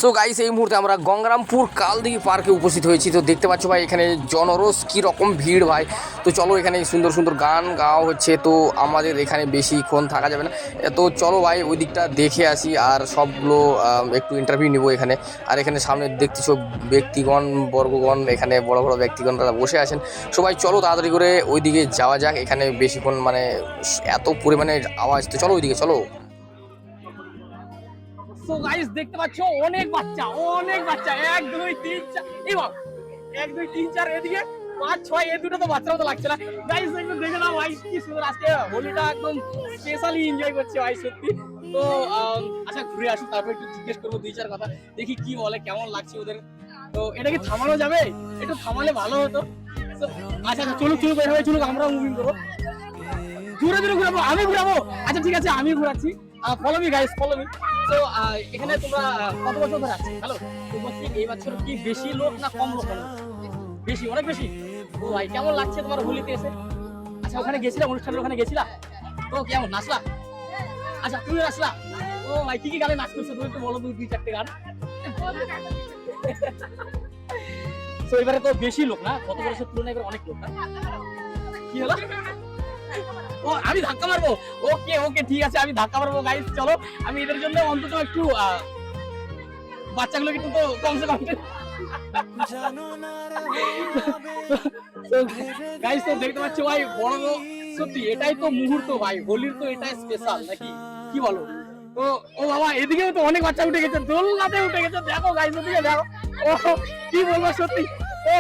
So guys এই মুহূর্তে আমরা গঙ্গারামপুর কালদিঘি পার্কে উপস্থিত হয়েছি। তো দেখতে পাচ্ছ ভাই এখানে জনরোষ কীরকম ভিড় ভাই। তো চলো এখানে সুন্দর সুন্দর গান গাওয়া হচ্ছে, তো আমাদের এখানে বেশিক্ষণ থাকা যাবে না, তো চলো ভাই ওই দিকটা দেখে আসি আর সবগুলো একটু ইন্টারভিউ নিব এখানে। আর এখানে সামনে দেখতেছ ব্যক্তিগণ বর্গগণ, এখানে বড় বড় ব্যক্তিগণরা বসে আছেন। সবাই চলো তাড়াতাড়ি করে ওই দিকে যাওয়া যাক, এখানে বেশিক্ষণ মানে এত পরিমাণে আওয়াজ, তো চলো ওইদিকে চলো। সো গাইস দেখতে পাচ্ছ অনেক বাচ্চা 1 2 3 4 এই বাবা 1 2 3 4 এদিকে 5 6 এই দুটো তো বাচ্চার মতো লাগছে না গাইস। একটু দেখে নাও ভাই কি সুন্দর, আজকে হোলিটা একদম স্পেশালি এনজয় করছে ভাই সত্যি। তো আচ্ছা ঘুরে আসুন, তারপর একটু জিজ্ঞেস করবো 2-4 কথা, দেখি কি বলে, কেমন লাগছে ওদের। তো এটা কি থামানো যাবে? একটু থামালে ভালো হতো। আচ্ছা আচ্ছা চলুক বের হয়ে চলুক, আমরা মুভিং করবো, জোরে জোরে ঘুরাবো, আমি ঘুরাবো। আচ্ছা ঠিক আছে আমি ঘুরাচ্ছি, follow me guys follow me. তো এখানে তোমরা কত বছর ধরে আছো? হ্যালো, তোমার কি এই বছর কি বেশি লোক না কম লোক? বেশি, অনেক বেশি। ও ভাই কেমন লাগছে তোমার হোলিতে এসে? আচ্ছা ওখানে গেছিলাম, অনুষ্ঠানের ওখানে গেছিলা, তো কেমন নাচলা? আচ্ছা তুমি নাচলা? ও ভাই কি কি গানে নাচ করছো তুমি একটু বলো, 2-4টে গান। তো এবারে তো বেশি লোক না, গত বছরের তুলনায় এবার অনেক লোক না? কি হলো? ও আমি ধাক্কা মারবো? ওকে ওকে ঠিক আছে আমি ধাক্কা মারবো গাইস। চলো আমি এদের জন্য অন্তত একটু বাচ্চাগুলোকে কিন্তু কমসে কম গাইস। তো দেখতে পাচ্ছ ভাই বড় সত্যি এটাই তো মুহূর্ত ভাই, হোলির তো এটাই স্পেশাল নাকি, কি বলো? তো ও বাবা এদিকেও তো অনেক বাচ্চা উঠে গেছে, দোলনাতে উঠে গেছে, দেখো গাইস ওদিকে দেখো। ও কি বলবো সত্যি। ও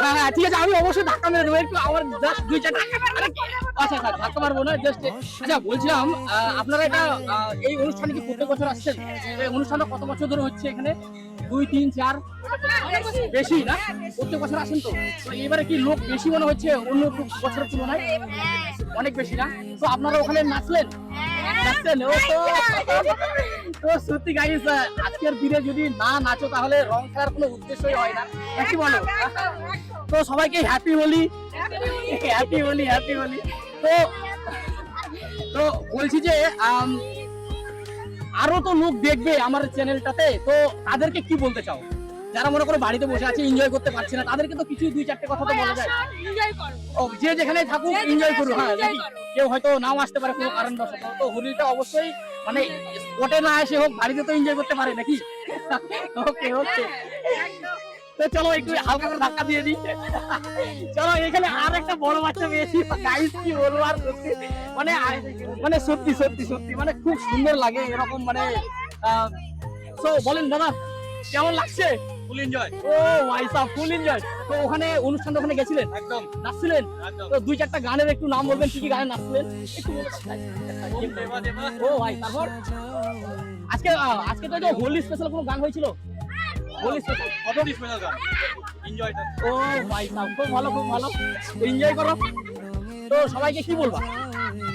হ্যাঁ ঠিক আছে আমি অবশ্যই ধাক্কা মেরে দেবো, একটু আমার জাস্ট 2-4টা। আচ্ছা আচ্ছা ধাক্কা মারবো না জাস্ট। আচ্ছা বলছিলাম আপনারা এটা এই অনুষ্ঠানে কি প্রত্যেক বছর আসছেন? এই অনুষ্ঠানটা কত বছর ধরে হচ্ছে এখানে? 2-3-4 বেশি না? প্রত্যেক বছর আসেন তো? এবারে কি লোক বেশি মনে হচ্ছে অন্য বছরের তুলনায়? অনেক বেশি না? তো আপনারা ওখানে নাচলেন? নাচলেন? ও তো সত্যি গাইস আজকের দিনে যদি না নাচো তাহলে রং খেলার কোনো উদ্দেশ্যই হয় না, কি বলো? তো সবাইকে happy Holi, happy Holi, happy Holi. তো তো বলছি যে আরো তো লোক দেখবে আমার চ্যানেলটাতে, তো তাদেরকে কি বলতে চাও? যারা মনে করো বাড়িতে বসে আছে এনজয় করতে পারছে না, তাদেরকে তো কিছু 2-4টে কথা তো বলা যায়। ও যে যেখানে থাকুক এনজয় করুক, হ্যাঁ নাকি কেউ হয়তো নাও আসতে পারে কোনো কারণবশত, তো হোলিটা অবশ্যই মানে স্পটে না এসে হোক বাড়িতে তো এনজয় করতে পারে নাকি? ওকে ওকে তো চলো একটু হালকা করে ধাক্কা দিয়ে দিই। চলো এখানে আর একটা বড় বাচ্চা পেয়েছি গাইস, কি বলবো আর সত্যি মানে মানে সত্যি সত্যি সত্যি মানে খুব সুন্দর লাগে এরকম মানে। তো বলেন দাদা কেমন লাগছে? Full enjoy. ও ভাই সাহেব ফুল এনজয়। তো ওখানে অনুষ্ঠান ওখানে গেছিলেন, একদম নাচছিলেন? তো 2-4টা গানের একটু নাম বলবেন, কি কি গানে নাচছিলেন একটু বলবেন? ও ভাই তারপর আজকে আজকে তো হোলি স্পেশাল কোনো গান হয়েছিল? হোলি স্পেশাল কতটি স্পেশাল গান এনজয়টা। ও ভাই সাহেব খুব ভালো খুব ভালো, এনজয় করো। তো সবাইকে কি বলবা?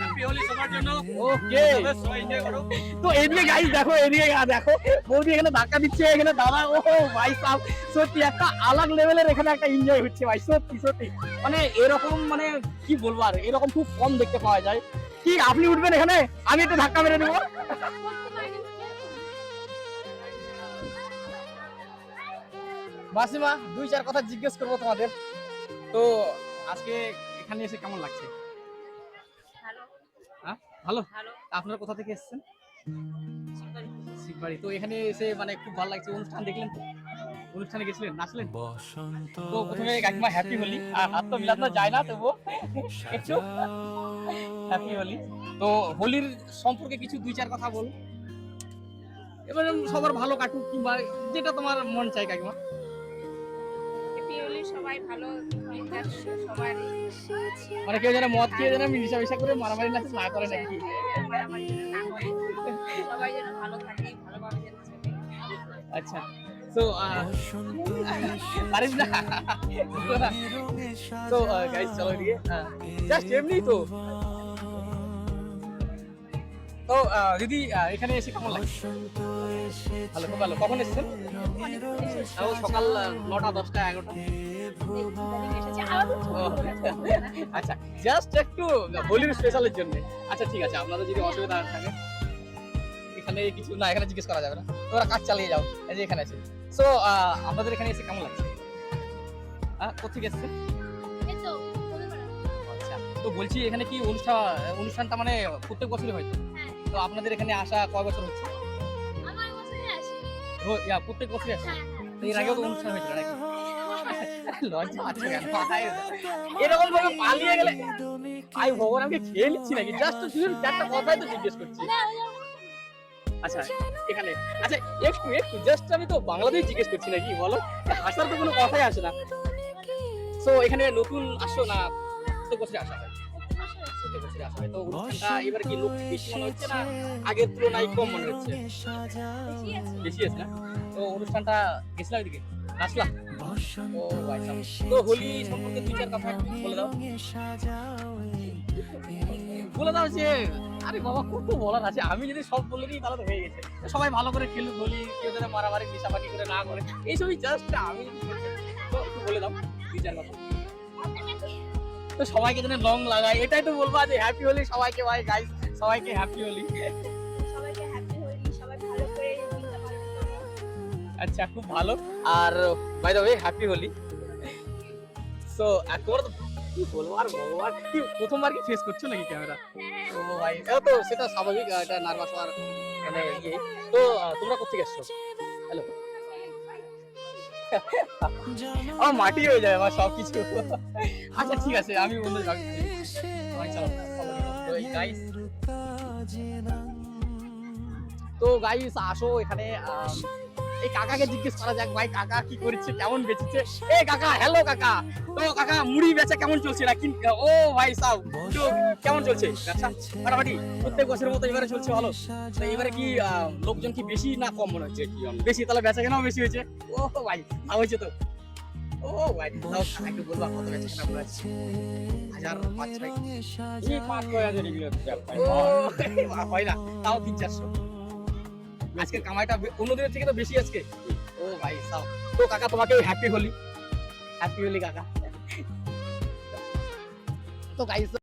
হ্যাপি হোলি সবার জন্য। ওকে সবাই এনজয় করো। তো এদিকে গাইস দেখো, এদিকে দেখো বৌদি এখানে ধাক্কা দিচ্ছে, এখানে দাদা। ও ভাই সাহেব সত্যি একটা আলাদা লেভেলের এখানে একটা এনজয় হচ্ছে ভাই, সত্যি সত্যি মানে এরকম মানে কি বলবো আর এরকম খুব কম দেখতে পাওয়া যায়। কি আপনি উঠবেন এখানে? আমি একটু ধাক্কা মেরে দেবো। মাসিমা 2-4 কথা জিজ্ঞেস করবো তোমাদের। তো আজকে এখানে এসে কেমন লাগছে? হ্যাঁ ভালো। আপনারা কোথা থেকে এসেছেন? শিববাড়ি। তো এখানে এসে মানে খুব ভালো লাগছে, অনুষ্ঠান দেখলেন তো? অনুষ্ঠানে গেছিলেন, নাচলেন? তো প্রথমে কাকিমা হ্যাপি হোলি, আর হাত তো মিলানো যায় না তবুও একটু হ্যাপি হোলি। তো হোলির সম্পর্কে কিছু 2-4 কথা বল, এবার সবার ভালো কাটুক কিংবা যেটা তোমার মন চাই কাকিমা। সবাই ভালো সবাই মানে কেউ যেন মদ খেয়ে যেন মিশা করে মারামারি নাচ না করে নাকি? সবাই যেন ভালো থাকে, ভালোভাবে যেন চলে। আচ্ছা তো পারিস না তো গাইস চলো এদিকে জাস্ট এমনি তো। তো দিদি এখানে এসে কেমন লাগে? ভালো খুব ভালো। কখন এসেছেন? সকাল 9টা 10টা 11টা। আচ্ছা জাস্ট একটু হোলির স্পেশালের জন্য। আচ্ছা ঠিক আছে আপনাদের যদি অসুবিধা থাকে এখানে কিছু না, এখানে জিজ্ঞেস করা যাবে না, তোমরা কাজ চালিয়ে যাও। এই যে এখানে আছে। সো আপনাদের এখানে এসে কেমন লাগছে? কোথেকে এসেছে? এই তো হলুমারা। আচ্ছা, তো বলছি এখানে কি অনুষ্ঠানটা মানে প্রত্যেক বছরই হয় তো? হ্যাঁ, তো আপনাদের এখানে আসা কয় বছর হচ্ছে? আমার বছরে আসি। প্রত্যেক বছরই আসে? হ্যাঁ, তো এর আগেও তো অনুষ্ঠান হয়েছিল নাকি? লজ্জা আছে কেন? এরকম ভাবে পালিয়ে গেলে ভাই ভগবান আমাকে খেয়ে নিচ্ছি নাকি? জাস্ট দুজন চারটা কথাই তো জিজ্ঞেস করছি। আচ্ছা এখানে, আচ্ছা একটু জাস্ট আমি তো বাংলাতেই জিজ্ঞেস করছি নাকি বলো, হাসার তো কোনো কথাই আসে না। সো এখানে নতুন আসো না প্রত্যেক বছরই আসা হয়? প্রত্যেক বছরই আসা হয়। তো অনুষ্ঠানটা এবার কি লোক বেশি মনে হচ্ছে না আগের তুলনায় কম মনে হচ্ছে? বেশি আছে না? তো অনুষ্ঠানটা গেছিলাম এদিকে, আসলাম। ও আচ্ছা, তো হোলি সম্পর্কে দুই চার কথা একটু বলে দাও যে, আরে বাবা কত বলার আছে, আমি যদি সব বলে দিই তাহলে তো হয়ে গেছে। সবাই ভালো করে খেলুক হোলি, কেউ যেন মারামারি মিশামারি করে না করে, এইসবই জাস্ট আমি তো একটু বলে দাও দুই চার কথা। তো সবাইকে যেন রং লাগায়, এটাই তো বলবো যে হ্যাপি হোলি সবাইকে। ভাই গাইস সবাইকে হ্যাপি হোলি। সবাইকে হ্যাপি হোলি, সবাই ভালো করে দিনটা পালন করো। আচ্ছা খুব ভালো। আর by the way happy Holi. So তোমার তো কি বলবো আর ভগবান, কি প্রথমবার কি ফেস করছো নাকি ক্যামেরা? ও ভাই তো সেটা স্বাভাবিক, এটা নার্ভাস হওয়ার মানে ইয়ে। তো তোমরা কোথেকে এসছো? হ্যালো আমার মাটি হয়ে যায় আমার সবকিছু। আচ্ছা ঠিক আছে, আমি অন্য গাইস। তো গাইস আসো এখানে, এই কাকাকে জিজ্ঞেস করা যাক। ভাই কাকা কি করছে, কেমন বেচেছে? এই কাকা, হ্যালো কাকা। তো কাকা মুড়ি বেচা কেমন চলছে না? ও ভাই সাহেব, তো কেমন চলছে ব্যবসা? মোটামুটি প্রত্যেক বছরের মতো এবারে চলছে ভালো? তো এবারে কি লোকজন কি বেশি না কম মনে হচ্ছে? বেশি, তাহলে বেচা কেনাও বেশি হয়েছে? ও ভাই লাভ হয়েছে তো? ও ভাই তাও একটু বলবা কত বেচা কেনা করে আছে? 1000 5 এই 5-6 এগুলো হয় না, তাও 300-400। আজকে কামাইটা অন্য দিনের থেকে তো বেশি আজকে। ও ভাই সাও, তো কাকা তোমাকে হ্যাপি হোলি। হ্যাপি হোলি কাকা। তো গাইস